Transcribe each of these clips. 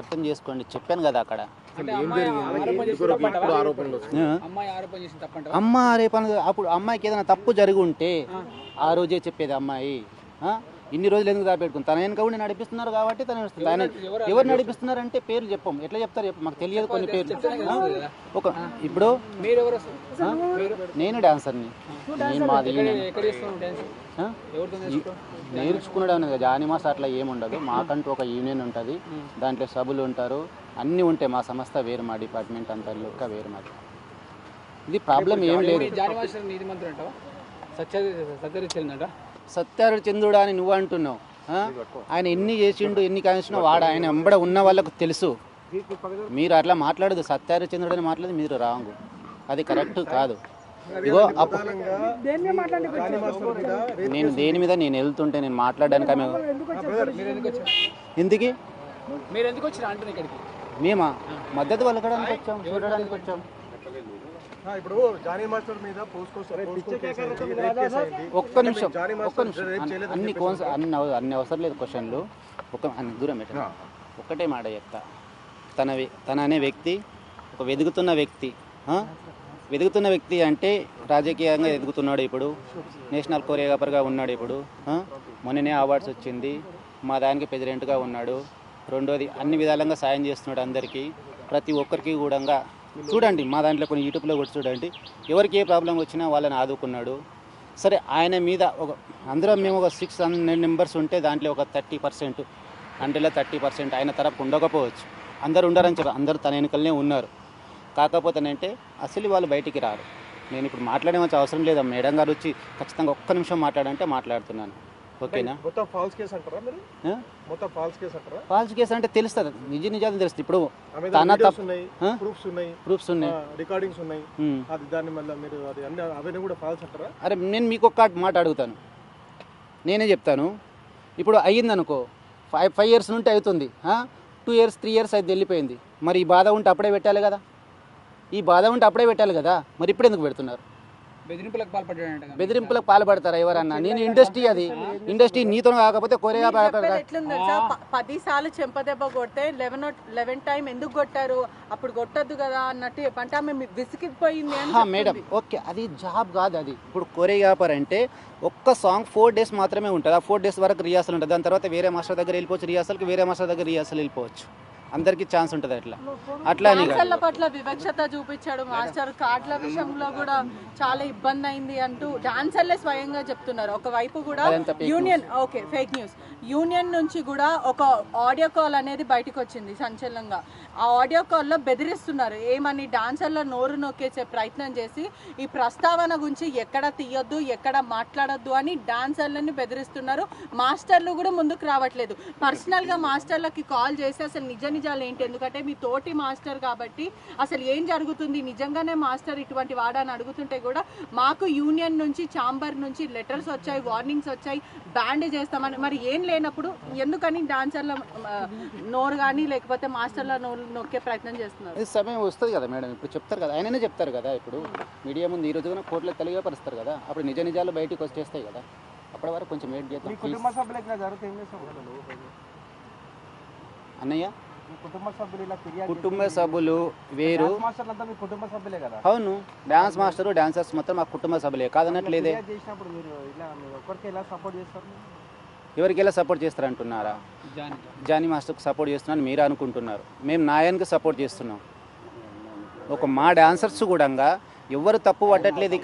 అర్థం చేసుకోండి, చెప్పాను కదా అక్కడ అమ్మ ఆరోపణ. అప్పుడు అమ్మాయికి ఏదైనా తప్పు జరిగి ఉంటే ఆ రోజే చెప్పేది అమ్మాయి. ఇన్ని రోజులు ఎందుకు దాపెట్టుకుని తన వెనక ఉండి నడిపిస్తున్నారు కాబట్టి తను నడుస్తుంది. ఆయన ఎవరు నడిపిస్తున్నారంటే పేర్లు చెప్పం, ఎట్లా చెప్తారు చెప్పు, మాకు తెలియదు కొన్ని పేర్లు. ఒక ఇప్పుడు నేను డాన్సర్ని, నేను మాది నేర్చుకున్నాడు అనేది జానీ మాస్టర్ అట్లా ఏముండదు. మాకంటూ ఒక యూనియన్ ఉంటుంది, దాంట్లో సభ్యులు ఉంటారు, అన్నీ ఉంటాయి. మా సంస్థ వేరు, మా డిపార్ట్మెంట్ అంతా లెక్క వేరు మాది. ఇది ప్రాబ్లం ఏం లేదు. సత్యారు చంద్రుడా అని నువ్వు అంటున్నావు. ఆయన ఎన్ని చేసిండు, ఎన్ని కానిచ్చినా వాడు ఆయన వెంబడ ఉన్న వాళ్ళకు తెలుసు. మీరు అట్లా మాట్లాడదు, సత్యారు చంద్రుడు అని మాట్లాడదు, మీరు రాంగు, అది కరెక్ట్ కాదు. ఇగో నేను దేని మీద నేను వెళ్తుంటే నేను మాట్లాడడానికి ఆమె ఎందుకు మేమా మద్దతు పలకడానికి వచ్చాం, చూడడానికి వచ్చాం. ఒక్క నిమిషం అన్ని అవసరం లేదు క్వశ్చన్లు. దూరం పెట్ట ఒక్కటే మాట చెప్తా. తన అనే వ్యక్తి ఒక వెతుకుతున్న వ్యక్తి అంటే రాజకీయంగా ఎదుగుతున్నాడు. ఇప్పుడు నేషనల్ కొరియోగ్రాఫర్గా ఉన్నాడు. ఇప్పుడు మొన్ననే అవార్డ్స్ వచ్చింది, మా దానికి ప్రెసిడెంట్గా ఉన్నాడు. రెండోది అన్ని విధాలుగా సాయం చేస్తున్నాడు అందరికీ, ప్రతి ఒక్కరికి కూడా. చూడండి మా దాంట్లో కొన్ని యూట్యూబ్లో కూడా చూడండి, ఎవరికి ఏ ప్రాబ్లం వచ్చినా వాళ్ళని ఆదుకున్నాడు. సరే ఆయన మీద అందరం మేము ఒక 600 మెంబర్స్ ఉంటే దాంట్లో ఒక 30%, 100లో 30% ఆయన తరపు ఉండకపోవచ్చు. అందరు ఉండరని చెప్పారు, అందరూ తన వెనుకలనే ఉన్నారు. కాకపోతేనంటే అసలు వాళ్ళు బయటికి రారు. నేను ఇప్పుడు మాట్లాడేమో అవసరం లేదు, మేడం గారు వచ్చి ఖచ్చితంగా ఒక్క నిమిషం మాట్లాడంటే మాట్లాడుతున్నాను. ఓకేనా? ఫాల్స్ కేసు అంటే తెలుస్తుంది, నిజాలు తెలుస్తుంది. ఇప్పుడు తన ప్రూఫ్స్ ఉన్నాయి, అరే నేను మీకు ఒక్క మాట అడుగుతాను, నేనే చెప్తాను. ఇప్పుడు అయ్యిందనుకో 5 years నుండి అవుతుంది, 2 years 3 years అయితే వెళ్ళిపోయింది. మరి ఈ బాధ ఉంటే అప్పుడే పెట్టాలి కదా, మరి ఇప్పుడు ఎందుకు పెడుతున్నారు? బెదిరింపులకు పాల్పడతారా ఎవరన్నా? నేను ఇండస్ట్రీ నీతో కాకపోతే కొరియా 10 సార్లు చెంపదెబ్బ కొడితే 11 టైం ఎందుకు కొట్టారు, అప్పుడు కొట్టద్దు కదా అన్నట్టు చెప్పంటే ఆమె విసిగిపోయింది మేడం. ఓకే, అది జాబ్ కాదు. అది ఇప్పుడు కొరియోగ్రాఫర్ అంటే ఒక్క సాంగ్ 4 days మాత్రమే ఉంటుంది. ఆ 4 days వరకు రిహార్సల్ ఉంటుంది. దాని తర్వాత వేరే మాస్టర్ దగ్గర వెళ్ళిపోవచ్చు రిహార్సల్కి, వేరే మాస్టర్ దగ్గర రిహార్సల్ వెళ్ళిపోవచ్చు. అందరికి ఛాన్స్ ఉంటుంది. అట్లా పట్ల వివక్షత చూపించాడు మాస్టర్. కార్డుల విషయంలో కూడా చాలా ఇబ్బంది అయింది అంటూ డాన్సర్లే స్వయంగా చెప్తున్నారు. ఒకవైపు కూడా యూనియన్ ఫేక్ న్యూస్ యూనియన్ నుంచి కూడా ఒక ఆడియో కాల్ అనేది బయటకు వచ్చింది సంచలనంగా. ఆ ఆడియో కాల్లో బెదిరిస్తున్నారు, ఏమని డాన్సర్ల నోరు నొక్కేసే ప్రయత్నం చేసి ఈ ప్రస్తావన గురించి ఎక్కడ తీయొద్దు, ఎక్కడ మాట్లాడొద్దు అని డాన్సర్లని బెదిరిస్తున్నారు. మాస్టర్లు కూడా ముందుకు రావట్లేదు. పర్సనల్గా మాస్టర్లకి కాల్ చేసి అసలు నిజాలు ఏంటి, ఎందుకంటే మీ తోటి మాస్టర్ కాబట్టి అసలు ఏం జరుగుతుంది, నిజంగానే మాస్టర్ ఇటువంటి వాడని అడుగుతుంటే కూడా మాకు యూనియన్ నుంచి ఛాంబర్ నుంచి లెటర్స్ వచ్చాయి, వార్నింగ్స్ వచ్చాయి, బ్యాండ్ చేస్తామని. మరి ఏం లేనప్పుడు ఎందుకని డాన్సర్ల నోరు కానీ లేకపోతే మాస్టర్ల నోరు నొక్కే ప్రయత్నం చేస్తున్నారు? సమయం వస్తుంది కదా మేడం, ఇప్పుడు చెప్తారు కదా, ఆయననే చెప్తారు కదా. ఇప్పుడు మీడియా ముందు ఈ రోజు కూడా కోర్టులో తెలియపరుస్తారు కదా, అప్పుడు నిజాలు బయటకు వచ్చేస్తాయి కదా. అప్పటి వరకు కొంచెం వెయిట్ చేద్దాం. అన్నయ్య కుటుంబ సభ్యులు వేరు. అవును, డాన్స్ మాస్టర్ డాన్సర్స్ మొత్తం మా కుటుంబ సభ్యులే, కాదన్నట్లేదే. ఎవరికి ఎలా సపోర్ట్ చేస్తారంటున్నారా? జానీ మాస్టర్కి సపోర్ట్ చేస్తున్నాను మీరు అనుకుంటున్నారు. మేము నాయన్కి సపోర్ట్ చేస్తున్నాం. మా డాన్సర్స్ కూడా ఎవరు తప్పు పట్టట్లేదు.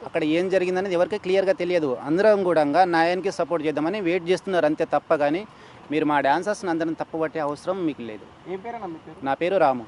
అక్కడ ఏం జరిగిందనేది ఎవరికి క్లియర్గా తెలియదు. అందరం కూడా నాయన్కి సపోర్ట్ చేద్దామని వెయిట్ చేస్తున్నారు అంతే తప్ప. కానీ మీరు మా డాన్సర్స్ని అందరం తప్పు పట్టే అవసరం మీకు లేదు. నా పేరు రాము.